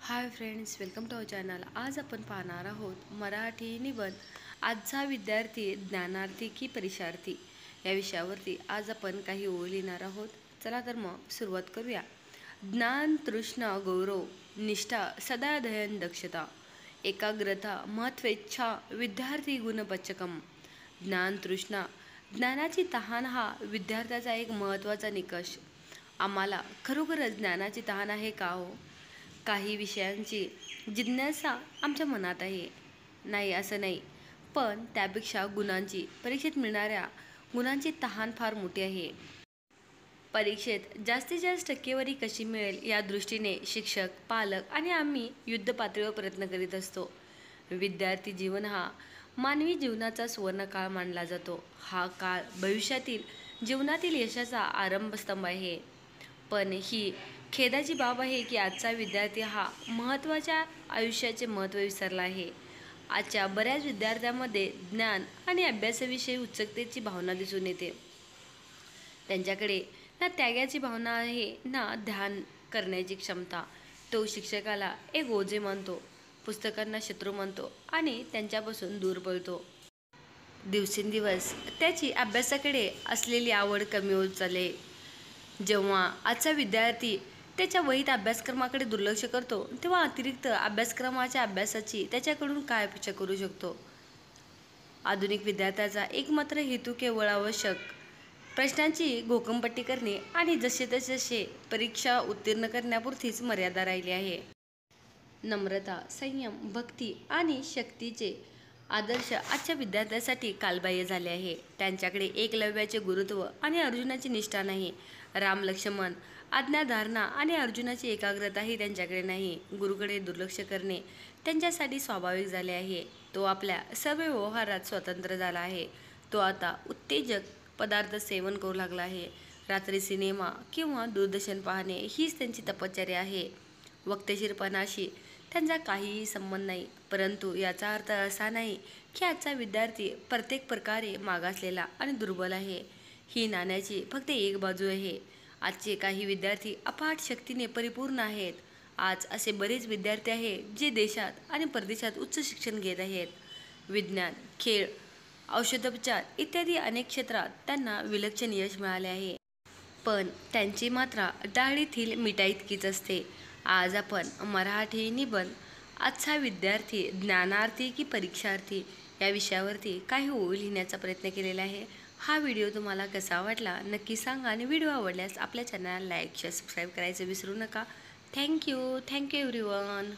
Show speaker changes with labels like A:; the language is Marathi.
A: High friends, welcome to our channel. आज आपण पाहणार आहोत मराठी निबंध आजचा विद्यार्थी ज्ञानार्थी की परीक्षार्थी या विषयावरती आज आपण काही ओळी लिहिणार आहोत। चला तर मग सुरुवात करूया। ज्ञान तृष्णा गौरव निष्ठा सदाध्ययन दक्षता एकाग्रता महत्वेच्छा विद्यार्थी गुणपच्चकम। ज्ञान तृष्णा ज्ञानाची तहान हा विद्यार्थ्याचा एक महत्त्वाचा निकष। आम्हाला खरोखरच ज्ञानाची तहान आहे का हो? काही विषयांची जिज्ञासा आमच्या मनात आहे, नाही असं नाही, पण त्यापेक्षा गुणांची परीक्षेत मिळणाऱ्या गुणांची तहान फार मोठी आहे। परीक्षेत जास्तीत जास्त टक्केवारी कशी मिळेल या दृष्टीने शिक्षक पालक आणि आम्ही युद्धपातळीवर प्रयत्न करीत असतो। विद्यार्थी जीवन हा मानवी जीवनाचा सुवर्णकाळ मानला जातो। हा काळ भविष्यातील जीवनातील यशाचा आरंभस्तंभ आहे। पण ही खेदाची बाब आहे की आजचा विद्यार्थी हा महत्त्वाच्या आयुष्याचे महत्त्व विसरला आहे। आजच्या बऱ्याच विद्यार्थ्यांमध्ये ज्ञान आणि अभ्यासाविषयी उत्सुकतेची भावना दिसून येते। त्यांच्याकडे ना त्यागाची भावना आहे ना ध्यान करण्याची क्षमता। तो शिक्षकाला एक ओझे मानतो, पुस्तकांना शत्रू मानतो आणि त्यांच्यापासून दूर पळतो। दिवसेंदिवस त्याची अभ्यासाकडे असलेली आवड कमी होत चालली। जेव्हा आजचा विद्यार्थी त्याच्या वहीत अभ्यासक्रमाकडे दुर्लक्ष करतो, तेव्हा अतिरिक्त अभ्यासक्रमाच्या अभ्यासाची त्याच्याकडून काय अपेक्षा करू शकतो? आधुनिक विद्यार्थ्याचा एकमात्र हेतू केवळ आवश्यक प्रश्नांची घोकंपट्टी करणे आणि जसे तसे परीक्षा उत्तीर्ण करण्यापुरतीच मर्यादा राहिली आहे। नम्रता, संयम, भक्ती आणि शक्तीचे आदर्श आजच्या विद्यार्थ्यांसाठी कालबाह्य झाले आहे। त्यांच्याकडे एकलव्याचे गुरुत्व आणि अर्जुनाची निष्ठा नाही। राम लक्ष्मण आज्ञाधारणा आणि अर्जुनाची एकाग्रताही त्यांच्याकडे नाही। गुरुकडे दुर्लक्ष करणे त्यांच्यासाठी स्वाभाविक झाले आहे। तो आपल्या सर्व व्यवहारात स्वतंत्र झाला आहे। तो आता उत्तेजक पदार्थ सेवन करू लागला आहे। रात्री सिनेमा किंवा दूरदर्शन पाहणे हीच त्यांची तपश्चर्या आहे। वक्तशीरपणाशी त्यांचा काहीही संबंध नाही, परंतु याचा अर्थ असा नाही की आजचा विद्यार्थी प्रत्येक प्रकारे मागासलेला आणि दुर्बल आहे। ही नाण्याची फक्त एक बाजू आहे। आजचे काही विद्यार्थी अफाट शक्तीने परिपूर्ण आहेत। आज असे बरेच विद्यार्थी आहेत जे देशात आणि परदेशात उच्च शिक्षण घेत आहेत। विज्ञान, खेळ, औषधोपचार इत्यादी अनेक क्षेत्रात त्यांना विलक्षण यश मिळाले आहे। पण त्यांची मात्रा डाळीतील मिठाइतकीच असते। आज आपण मराठी निबंध आजचा विद्यार्थी ज्ञानार्थी की परीक्षार्थी या विषयावरती काही ओळी लिहिण्याचा प्रयत्न केलेला आहे। हा व्हिडिओ तुम्हाला कसा वाटला नक्की सांगा आणि व्हिडिओ आवडल्यास आपल्या चॅनलला लाईक शेअर सबस्क्राईब करायचं विसरू नका। Thank you everyone.